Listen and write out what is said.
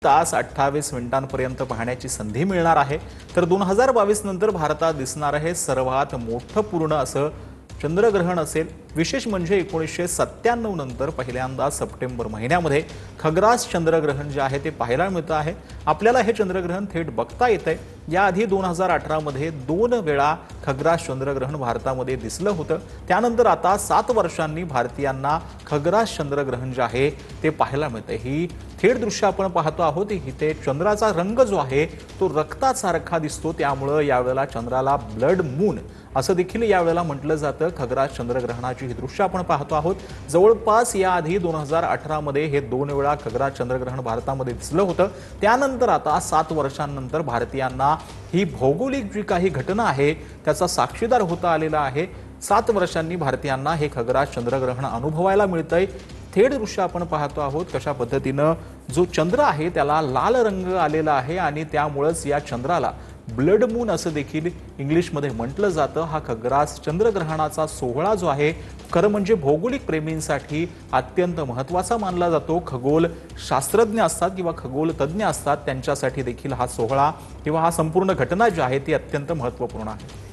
तास 28 मिनिटांपर्यंत पाहण्याची संधी मिळणार आहे। तर 2022 नंतर भारतात दिसणार आहे सर्वात मोठं पूर्ण असं चंद्रग्रहण असेल। विशेष म्हणजे 1997 नंतर पहिल्यांदा सप्टेंबर महिन्यामध्ये खग्रास चंद्रग्रहण जे आहे ते पाहायला मिळतं आहे। आपल्याला हे चंद्रग्रहण थेट बघता येतंय। याआधी 2018 मध्ये 2 वेळा खग्रास चंद्रग्रहण भारतामध्ये दिसलं होतं। त्यानंतर आता 7 वर्षांनी भारतीयांना खग्रास चंद्रग्रहण जे आहे ते पाहायला मिळतंय। ही थेट दृश्य आपण पाहतो आहोत। इथे चंद्राचा रंग जो आहे तो रक्तासारखा दिसतो, त्यामुळे यावेळेला चंद्राला ब्लड मून असं देखील यावेळेला म्हटलं जातं। खग्रास चंद्रग्रहणाची ही दृश्य आपण पाहतो आहोत। जवळपास याआधी 2018 मध्ये हे 2 वेळा खग्रास चंद्रग्रहण भारतामध्ये दिसलं होतं। त्यानंतर आता 7 वर्षांनंतर भारतीयांना ही भौगोलिक जी काही घटना आहे त्याचा साक्षीदार होता आलेला आहे। 7 वर्षांनी भारतीयांना हे खग्रास चंद्रग्रहण अनुभवायला मिळतंय। थेट दृश्य आपण पाहतो आहोत कशा पद्धतीने जो चंद्र आहे त्याला लाल रंग आलेला आहे आणि त्यामुळेच या चंद्राला ब्लड मून असं देखील इंग्लिशमध्ये म्हटलं जातं। हा खग्रास चंद्रग्रहणाचा सोहळा जो आहे खरं म्हणजे भौगोलिक प्रेमींसाठी अत्यंत महत्त्वाचा मानला जातो। खगोल शास्त्रज्ञ असतात किंवा खगोल तज्ञ असतात त्यांच्यासाठी देखील हा सोहळा किंवा हा संपूर्ण घटना जी आहे ती अत्यंत महत्त्वपूर्ण आहे।